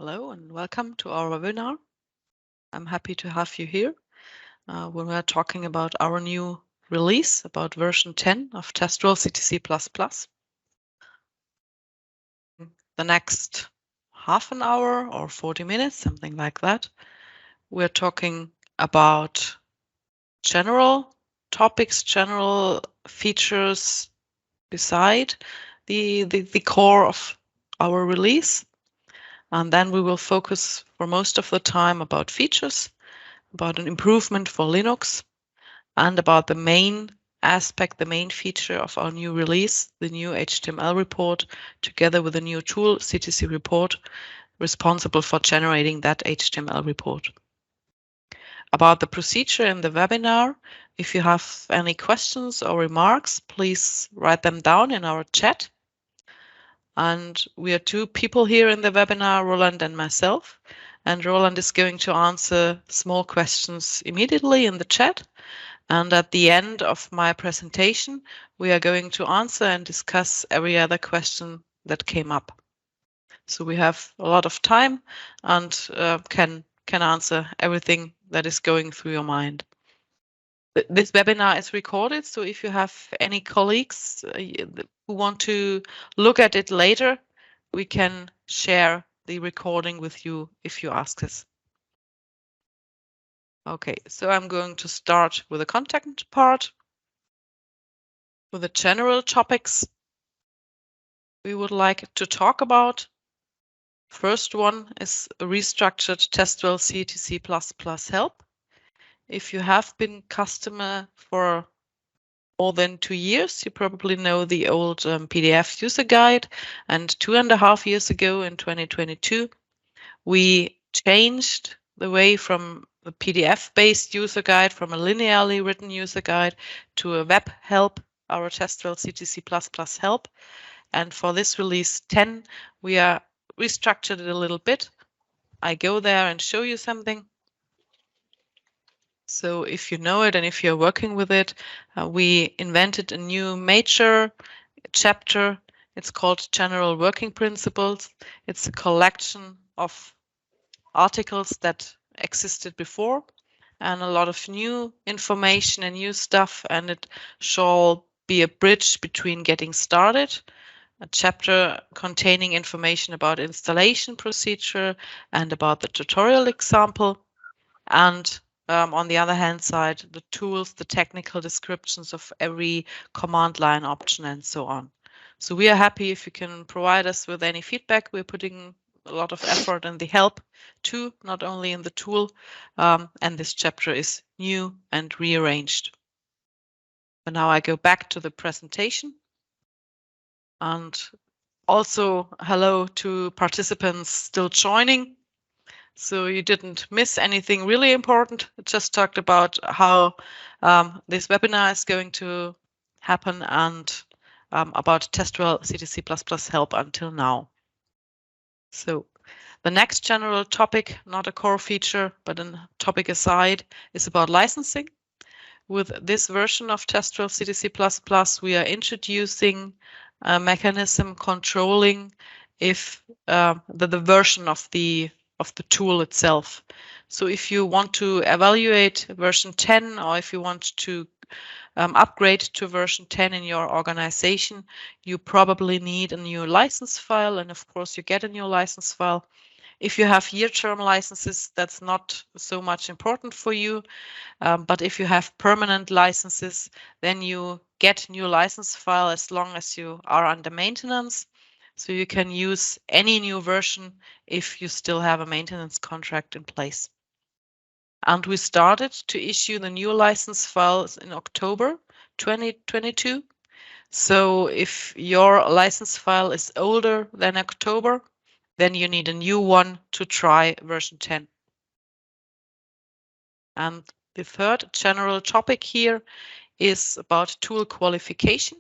Hello and welcome to our webinar. I'm happy to have you here when we're talking about our new release, about version 10 of Testwell CTC++. The next half an hour or 40 minutes, something like that, we're talking about general topics, general features beside the core of our release. And then we will focus for most of the time about features, about an improvement for Linux, and about the main aspect, the main feature of our new release, the new HTML report, together with a new tool, ctcreport, responsible for generating that HTML report. About the procedure in the webinar, if you have any questions or remarks, please write them down in our chat. And we are two people here in the webinar, Roland and myself. And Roland is going to answer small questions immediately in the chat. And at the end of my presentation, we are going to answer and discuss every other question that came up. So we have a lot of time and can answer everything that is going through your mind. This webinar is recorded, so if you have any colleagues who want to look at it later, we can share the recording with you if you ask us. Okay, so I'm going to start with the content part. For the general topics we would like to talk about. First one is a restructured Testwell CTC++ help. If you have been customer for more than 2 years, you probably know the old PDF user guide. And 2.5 years ago in 2022, we changed the way from the PDF-based user guide, from a linearly written user guide, to a web help, our Testwell CTC++ help. And for this release 10, we are restructured it a little bit. I go there and show you something. So if you know it and if you're working with it, we invented a new major chapter. It's called General Working Principles. It's a collection of articles that existed before and a lot of new information and new stuff, and it shall be a bridge between getting started, a chapter containing information about installation procedure and about the tutorial example, and on the other hand side, the tools, the technical descriptions of every command line option and so on. So we are happy if you can provide us with any feedback. We're putting a lot of effort in the help too, not only in the tool, and this chapter is new and rearranged. But now I go back to the presentation. And also hello to participants still joining. So you didn't miss anything really important. I just talked about how this webinar is going to happen and about Testwell CTC++ help until now. So the next general topic, not a core feature, but a topic aside, is about licensing. With this version of Testwell CTC++, we are introducing a mechanism controlling if the version of the tool itself. So if you want to evaluate version 10, or if you want to upgrade to version 10 in your organization, you probably need a new license file, and of course you get a new license file. If you have year-term licenses, that's not so much important for you. But if you have permanent licenses, then you get new license file as long as you are under maintenance. So you can use any new version if you still have a maintenance contract in place. And we started to issue the new license files in October 2022. So if your license file is older than October, then you need a new one to try version 10. And the third general topic here is about tool qualification.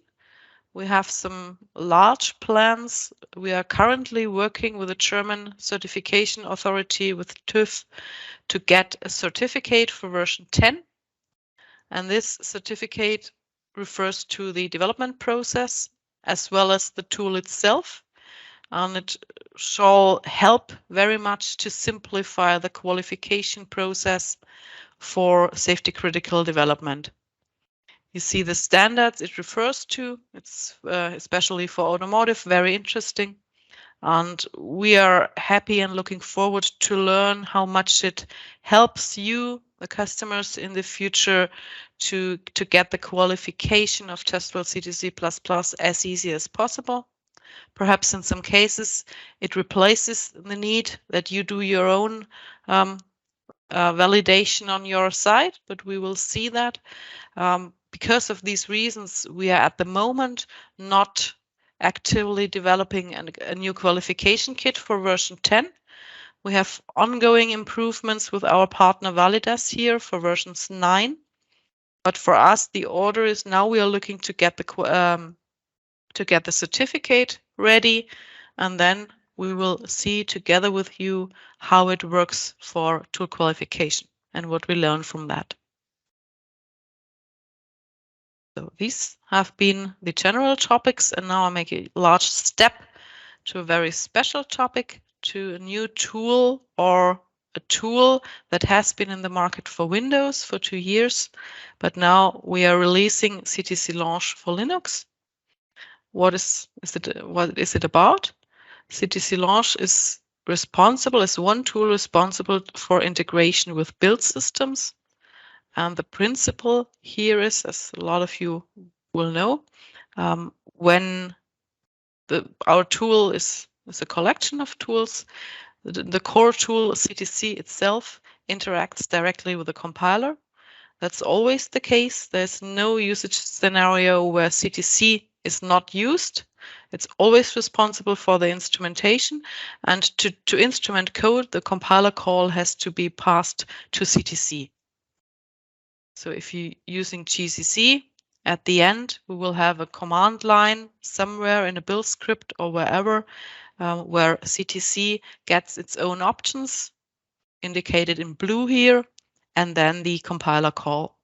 We have some large plans. We are currently working with the German certification authority, with TÜV, to get a certificate for version 10. And this certificate refers to the development process as well as the tool itself. and it shall help very much to simplify the qualification process for safety critical development. You see the standards it refers to. It's especially for automotive, very interesting. And we are happy and looking forward to learn how much it helps you, the customers, in the future to get the qualification of Testwell CTC++ as easy as possible. Perhaps in some cases it replaces the need that you do your own validation on your side, but we will see that. Because of these reasons, we are at the moment not actively developing a new qualification kit for version 10. We have ongoing improvements with our partner Validas here for versions 9. But for us, the order is now we are looking to get the certificate ready, and then we will see together with you how it works for tool qualification and what we learn from that. So these have been the general topics, and now I make a large step to a very special topic, to a new tool or a tool that has been in the market for Windows for 2 years, but now we are releasing ctclaunch for Linux. What is it about? ctclaunch is one tool responsible for integration with build systems. And the principle here is, as a lot of you will know, when our tool is a collection of tools, the core tool, CTC itself, interacts directly with the compiler. That's always the case. There's no usage scenario where CTC is not used. It's always responsible for the instrumentation, and to instrument code, the compiler call has to be passed to CTC. So if you're using GCC, at the end, we will have a command line somewhere in a build script or wherever, where CTC gets its own options, indicated in blue here, and then the compiler call.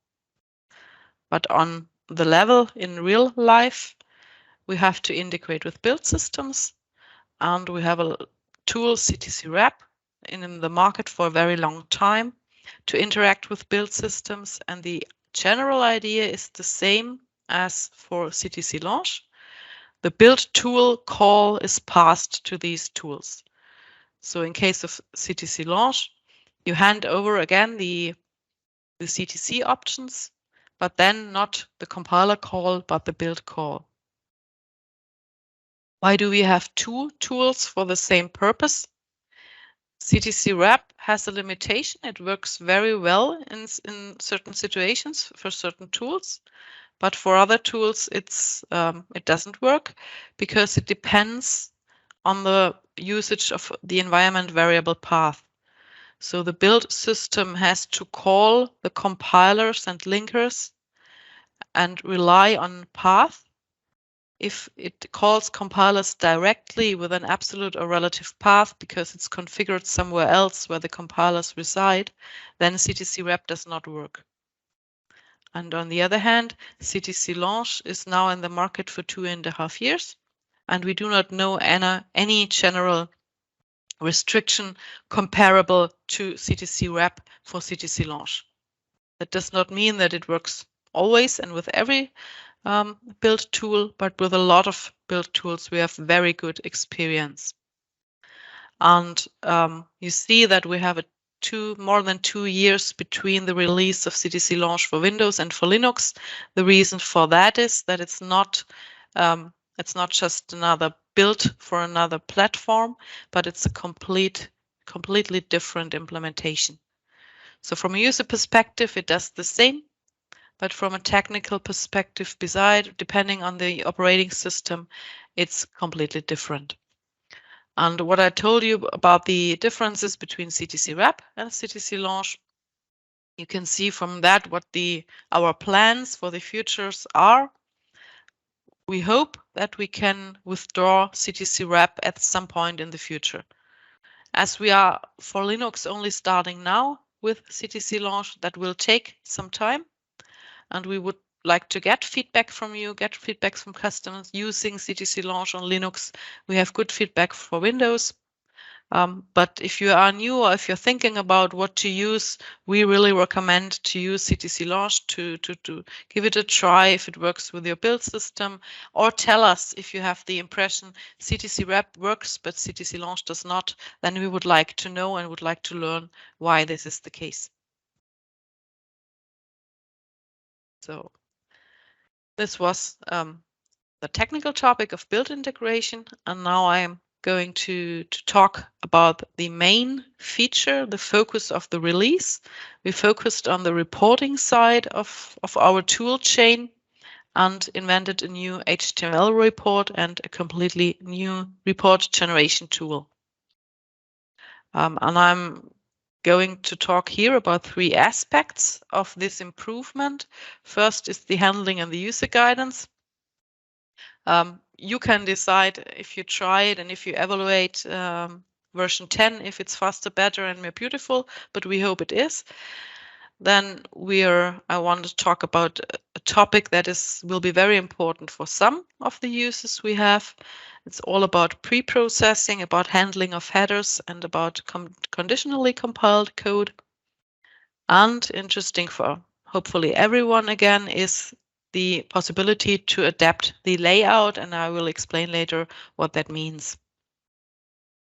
But on the level in real life, we have to integrate with build systems, and we have a tool, ctcreport, in the market for a very long time to interact with build systems, and the general idea is the same as for ctclaunch. The build tool call is passed to these tools. So in case of ctclaunch, you hand over again the CTC options, but then not the compiler call, but the build call. Why do we have two tools for the same purpose? ctcwrap has a limitation. It works very well in certain situations for certain tools, but for other tools it doesn't work because it depends on the usage of the environment variable path. So the build system has to call the compilers and linkers and rely on path. If it calls compilers directly with an absolute or relative path because it's configured somewhere else where the compilers reside, then ctcreport does not work. And on the other hand, ctclaunch is now in the market for 2.5 years, and we do not know any general restriction comparable to ctcreport for ctclaunch. That does not mean that it works always and with every build tool, but with a lot of build tools, we have very good experience. And you see that we have more than 2 years between the release of ctclaunch for Windows and for Linux. The reason for that is that it's not just another build for another platform, but it's a completely different implementation. So from a user perspective, it does the same. But from a technical perspective, depending on the operating system, it's completely different. And what I told you about the differences between ctcreport and ctclaunch, you can see from that what our plans for the futures are. We hope that we can withdraw ctcreport at some point in the future. As we are for Linux only starting now with ctclaunch, that will take some time. And we would like to get feedback from you, get feedback from customers using ctclaunch on Linux. We have good feedback for Windows. But if you are new or if you're thinking about what to use, we really recommend to use ctclaunch to give it a try if it works with your build system, or tell us if you have the impression ctcwrap works but ctclaunch does not, then we would like to know and would like to learn why this is the case. So this was the technical topic of build integration, and now I'm going to talk about the main feature, the focus of the release. We focused on the reporting side of our tool chain and invented a new HTML report and a completely new report generation tool. And I'm going to talk here about 3 aspects of this improvement. First is the handling and the user guidance. You can decide if you try it and if you evaluate version 10, if it's faster, better, and more beautiful, but we hope it is. Then I want to talk about a topic that will be very important for some of the users we have. It's all about pre-processing, about handling of headers, and about conditionally compiled code. And interesting for hopefully everyone again is the possibility to adapt the layout, and I will explain later what that means.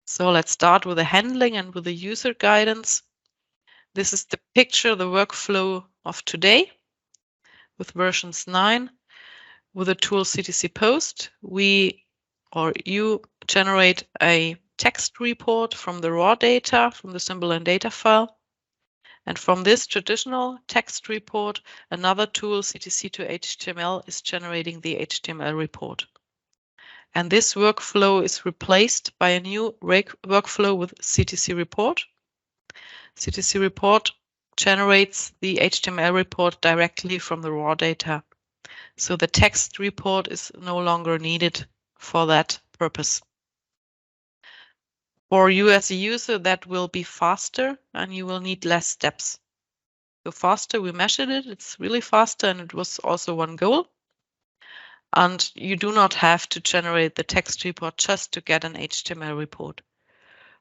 So let's start with the handling and with the user guidance. This is the picture, the workflow of today with versions 9. With the tool CTC Post, you generate a text report from the raw data, from the symbol and data file. And from this traditional text report, another tool, CTC to HTML, is generating the HTML report. And this workflow is replaced by a new workflow with ctcreport. ctcreport generates the HTML report directly from the raw data. So the text report is no longer needed for that purpose. For you as a user, that will be faster and you will need less steps. So faster, we measured it, it's really faster, and it was also one goal. And you do not have to generate the text report just to get an HTML report.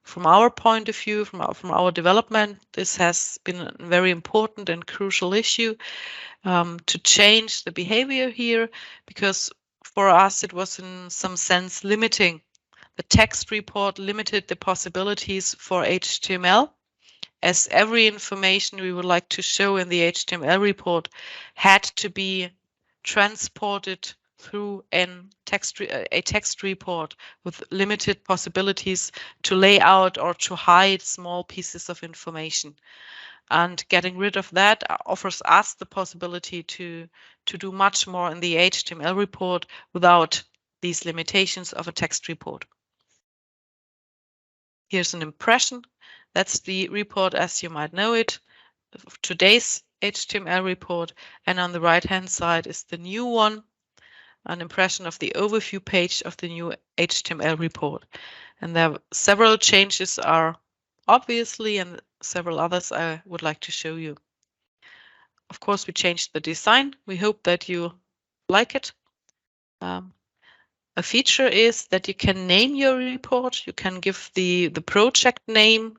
From our point of view, from our development, this has been a very important and crucial issue to change the behavior here, because for us it was in some sense limiting. The text report limited the possibilities for HTML, as every information we would like to show in the HTML report had to be transported through a text report with limited possibilities to lay out or to hide small pieces of information. And getting rid of that offers us the possibility to do much more in the HTML report without these limitations of a text report. Here's an impression. That's the report as you might know it, today's HTML report. And on the right-hand side is the new one, an impression of the overview page of the new HTML report. And there are several changes are obviously, and several others I would like to show you. Of course, we changed the design. We hope that you like it. A feature is that you can name your report. You can give the project name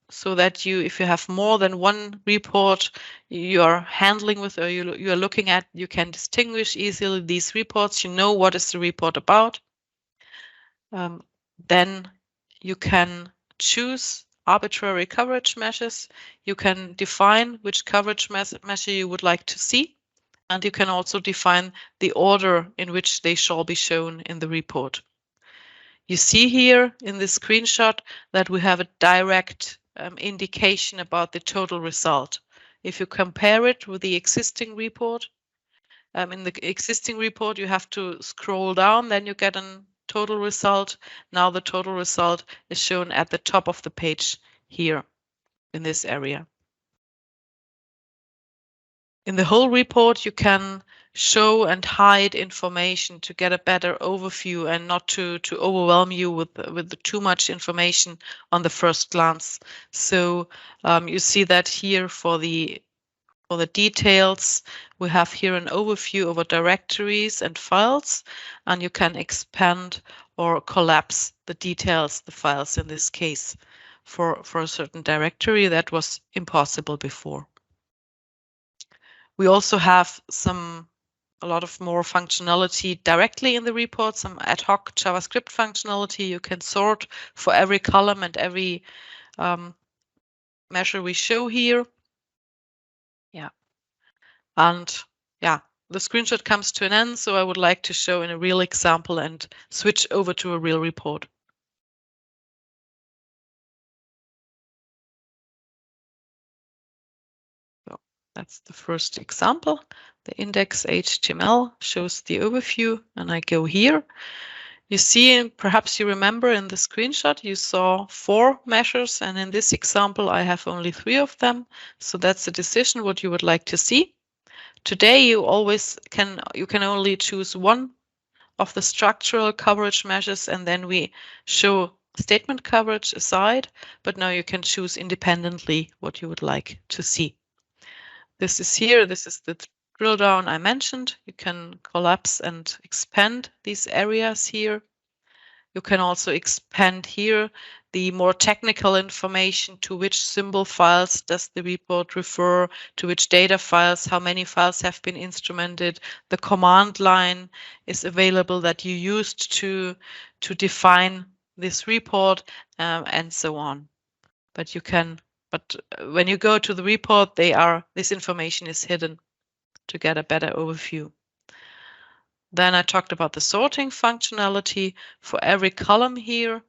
so that if you have more than one report you are handling with or you are looking at, you can distinguish easily these reports. You know what is the report about. Then you can choose arbitrary coverage measures. You can define which coverage measure you would like to see. And you can also define the order in which they shall be shown in the report. You see here in this screenshot that we have a direct indication about the total result. If you compare it with the existing report, in the existing report you have to scroll down, then you get a total result. Now the total result is shown at the top of the page here in this area. In the whole report, you can show and hide information to get a better overview and not to overwhelm you with too much information on the first glance. So you see that here for the For the details, we have here an overview over directories and files, and you can expand or collapse the details, the files in this case, for a certain directory that was impossible before. We also have a lot of more functionality directly in the report, some ad hoc JavaScript functionality. You can sort for every column and every measure we show here. Yeah. And yeah, the screenshot comes to an end, so I would like to show in a real example and switch over to a real report. So that's the first example. The index HTML shows the overview, and I go here. You see, perhaps you remember in the screenshot, you saw 4 measures, and in this example, I have only 3 of them. So that's a decision what you would like to see. Today, you can only choose one of the structural coverage measures, and then we show statement coverage aside, but now you can choose independently what you would like to see. This is here, this is the drill down I mentioned. You can collapse and expand these areas here. You can also expand here the more technical information, to which symbol files does the report refer, to which data files, how many files have been instrumented. The command line is available that you used to define this report, and so on. But when you go to the report, this information is hidden to get a better overview. Then I talked about the sorting functionality. For every column here,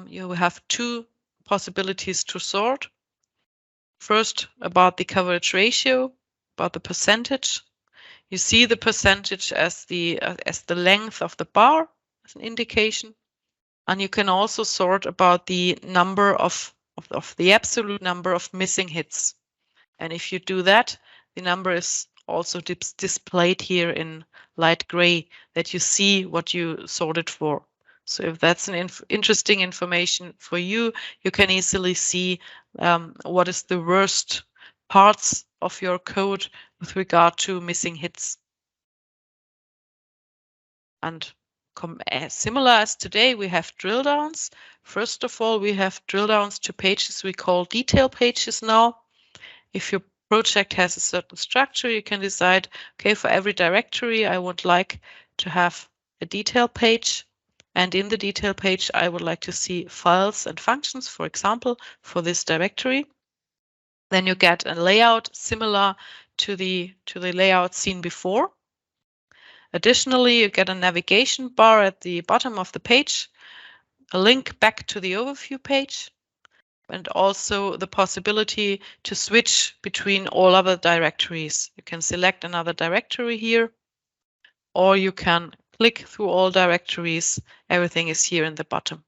you have 2 possibilities to sort. First, about the coverage ratio, about the percentage. You see the percentage as the length of the bar as an indication. And you can also sort about the number of the absolute number of missing hits. And if you do that, the number is also displayed here in light gray, that you see what you sorted for. So if that's an interesting information for you, you can easily see what is the worst parts of your code with regard to missing hits. And similar as today, we have drill downs. First of all, we have drill downs to pages we call detail pages now. If your project has a certain structure, you can decide, okay, for every directory, I would like to have a detail page. And in the detail page, I would like to see files and functions, for example, for this directory. Then you get a layout similar to the layout seen before. Additionally, you get a navigation bar at the bottom of the page, a link back to the overview page, and also the possibility to switch between all other directories. You can select another directory here, or you can click through all directories. Everything is here in the bottom.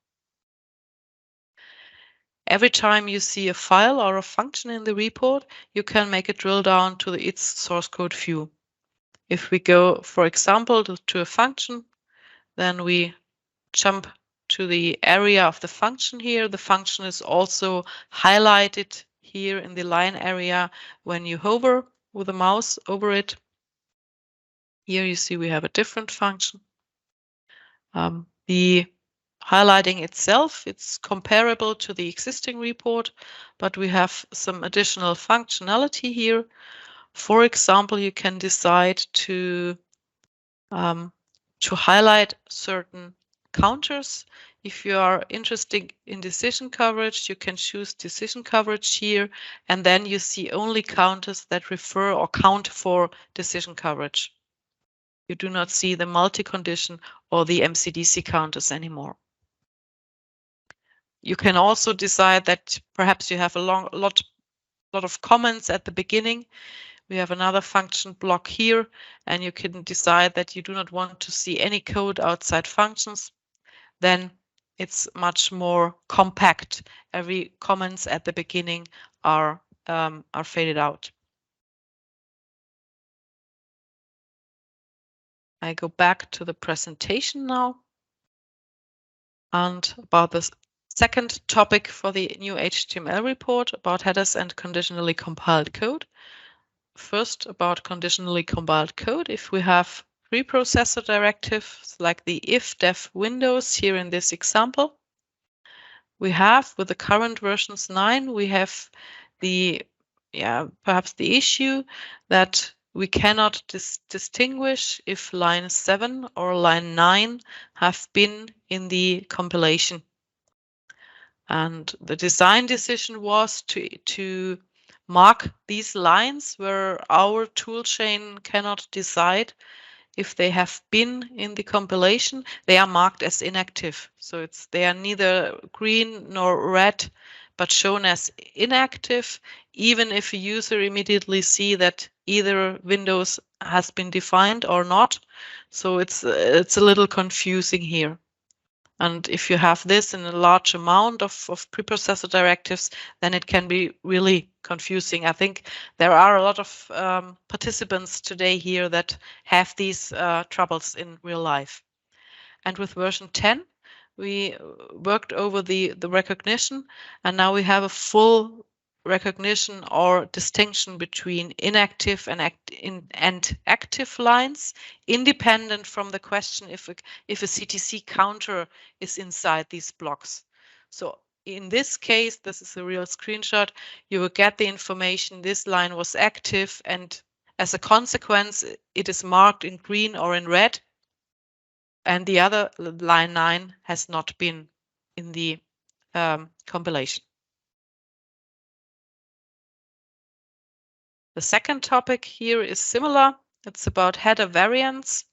Every time you see a file or a function in the report, you can make a drill down to its source code view. If we go, for example, to a function, then we jump to the area of the function here. The function is also highlighted here in the line area when you hover with the mouse over it. Here you see we have a different function. The highlighting itself, it's comparable to the existing report, but we have some additional functionality here. For example, you can decide to highlight certain counters. If you are interested in decision coverage, you can choose decision coverage here, and then you see only counters that refer or count for decision coverage. You do not see the multi-condition or the MCDC counters anymore. You can also decide that perhaps you have a lot of comments at the beginning. We have another function block here, and you can decide that you do not want to see any code outside functions. Then it's much more compact. Every comments at the beginning are faded out. I go back to the presentation now, and about the second topic for the new HTML report about headers and conditionally compiled code. first about conditionally compiled code. If we have preprocessor directives like the if def windows here in this example, we have with the current versions 9, we have the perhaps the issue that we cannot distinguish if line 7 or line 9 have been in the compilation. And the design decision was to mark these lines where our toolchain cannot decide if they have been in the compilation. They are marked as inactive. So they are neither green nor red, but shown as inactive, even if a user immediately see that either windows has been defined or not. So it's a little confusing here. And if you have this in a large amount of preprocessor directives, then it can be really confusing. I think there are a lot of participants today here that have these troubles in real life. And with version 10, we worked over the recognition, and now we have a full recognition or distinction between inactive and active lines, independent from the question if a CTC counter is inside these blocks. So in this case, this is a real screenshot, you will get the information this line was active, and as a consequence, it is marked in green or in red, and the other line 9 has not been in the compilation. The second topic here is similar. It's about header variants.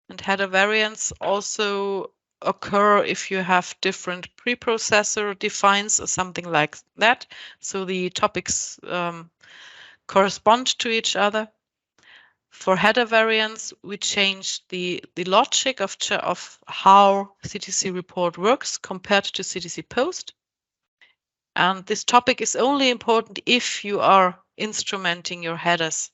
And header variants also occur if you have different preprocessor defines or something like that. So the topics correspond to each other. For header variants, we changed the logic of how CTC report works compared to CTC post. And this topic is only important if you are instrumenting your headers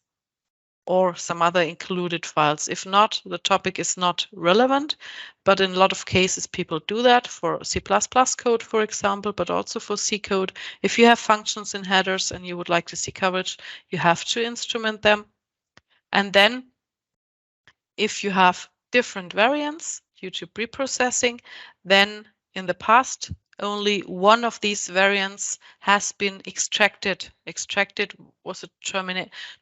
or some other included files. If not, the topic is not relevant, but in a lot of cases people do that for C++ code, for example, but also for C code. If you have functions in headers and you would like to see coverage, you have to instrument them. And then if you have different variants due to preprocessing, then in the past, only one of these variants has been extracted. Extracted was a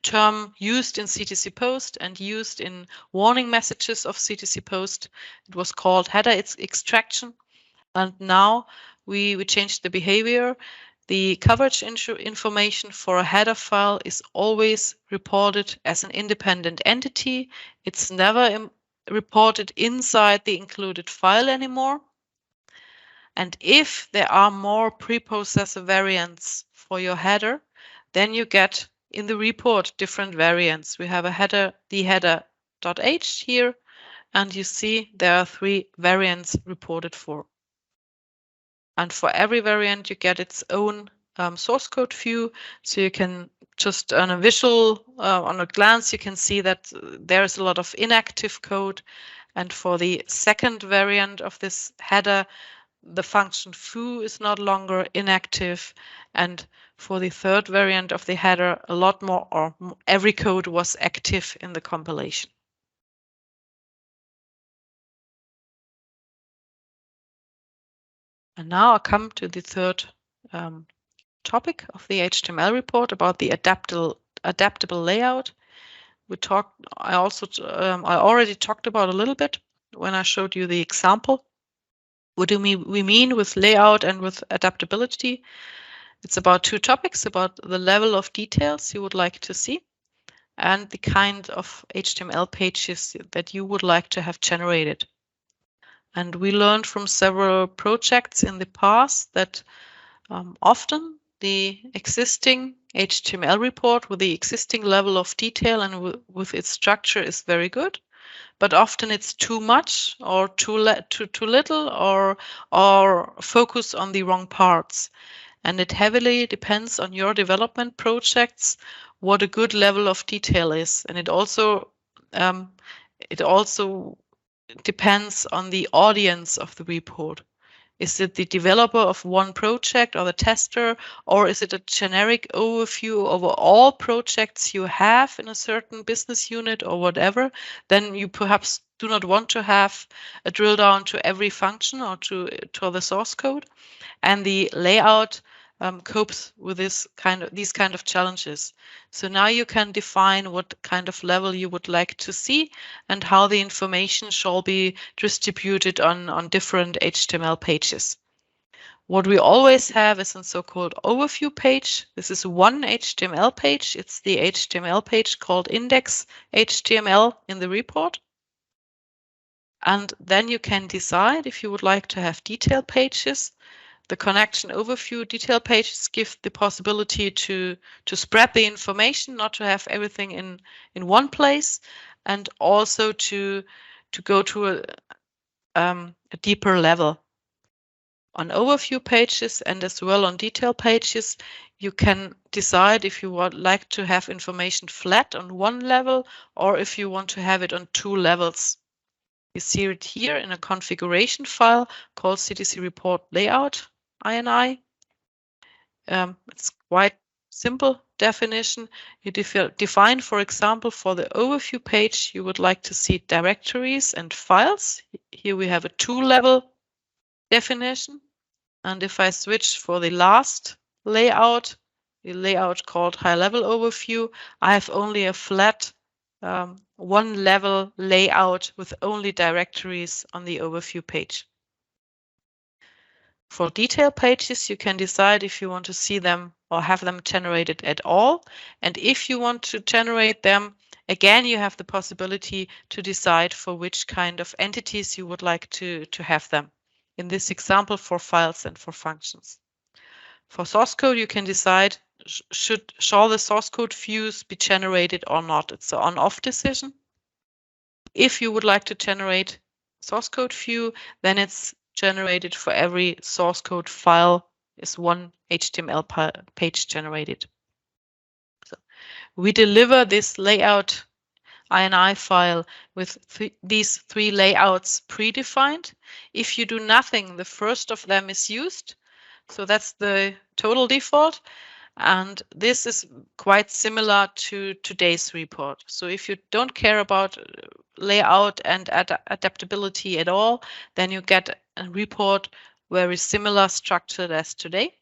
term used in CTC post and used in warning messages of CTC post. It was called header extraction. And now we changed the behavior. The coverage information for a header file is always reported as an independent entity. It's never reported inside the included file anymore. And if there are more preprocessor variants for your header, then you get in the report different variants. We have a header, the header.h here, and you see there are 3 variants reported for. And for every variant, you get its own source code view. So you can just on a visual, on a glance, you can see that there's a lot of inactive code. And for the second variant of this header, the function foo is not longer inactive. And for the third variant of the header, a lot more, or every code was active in the compilation. And now I come to the third topic of the HTML report about the adaptable layout. I already talked about a little bit when I showed you the example. What do we mean with layout and with adaptability? It's about 2 topics, about the level of details you would like to see and the kind of HTML pages that you would like to have generated. And we learned from several projects in the past that often the existing HTML report with the existing level of detail and with its structure is very good, but often it's too much or too little or focus on the wrong parts. And it heavily depends on your development projects what a good level of detail is. And it also depends on the audience of the report. Is it the developer of one project or the tester, or is it a generic overview over all projects you have in a certain business unit or whatever? Then you perhaps do not want to have a drill down to every function or to the source code. And the layout copes with these kind of challenges. So now you can define what kind of level you would like to see and how the information shall be distributed on different HTML pages. What we always have is a so-called overview page. This is one HTML page. It's the HTML page called index HTML in the report. And then you can decide if you would like to have detailed pages. The connection overview detail pages give the possibility to spread the information, not to have everything in one place, and also to go to a deeper level. On overview pages and as well on detail pages, you can decide if you would like to have information flat on one level or if you want to have it on two levels. You see it here in a configuration file called ctcreport layout INI. It's quite simple definition. You define, for example, for the overview page, you would like to see directories and files. Here we have a two-level definition. And if I switch for the last layout, the layout called high-level overview, I have only a flat one-level layout with only directories on the overview page. For detail pages, you can decide if you want to see them or have them generated at all. And if you want to generate them, again, you have the possibility to decide for which kind of entities you would like to have them. In this example, for files and for functions. For source code, you can decide shall the source code views be generated or not. It's an on-off decision. If you would like to generate source code view, then it's generated for every source code file is one HTML page generated. So we deliver this layout INI file with these three layouts predefined. If you do nothing, the first of them is used. So that's the total default. And this is quite similar to today's report. So if you don't care about layout and adaptability at all, then you get a report very similar structured as today.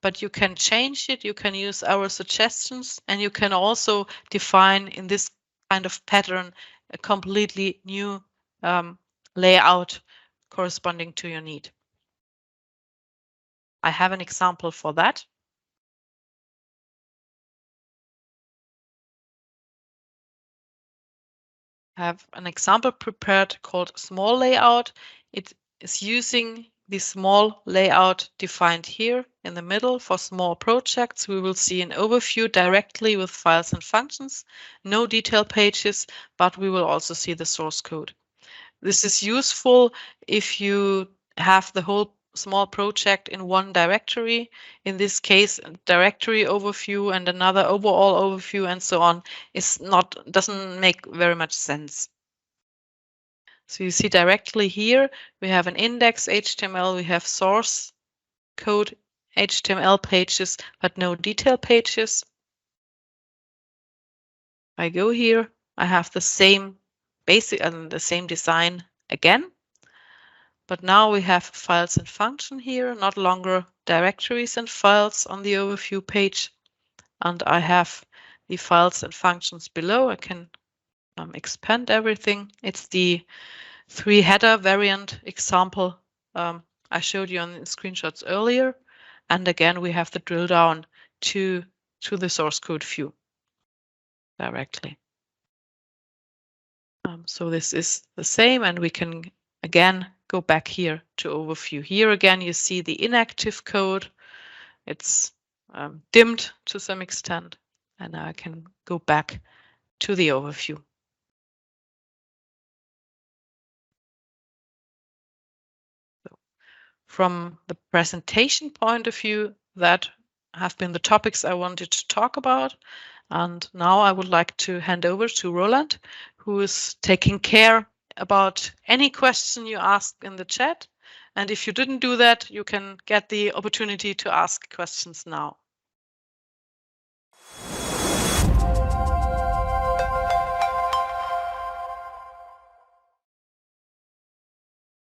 But you can change it, you can use our suggestions, and you can also define in this kind of pattern a completely new layout corresponding to your need. I have an example for that. I have an example prepared called small layout. It is using the small layout defined here in the middle for small projects. We will see an overview directly with files and functions, no detail pages, but we will also see the source code. This is useful if you have the whole small project in one directory. In this case, a directory overview and another overall overview and so on doesn't make very much sense. So you see directly here, we have an index HTML, we have source code HTML pages, but no detail pages. I go here, I have the same basic and the same design again. But now we have files and function here, not longer directories and files on the overview page. And I have the files and functions below. I can expand everything. It's the 3-header variant example I showed you on the screenshots earlier. And again, we have the drill down to the source code view directly. So this is the same, and we can again go back here to overview. Here again, you see the inactive code. It's dimmed to some extent, and now I can go back to the overview. So from the presentation point of view, that have been the topics I wanted to talk about. And now I would like to hand over to Roland, who is taking care about any question you ask in the chat, And if you didn't do that, you can get the opportunity to ask questions now.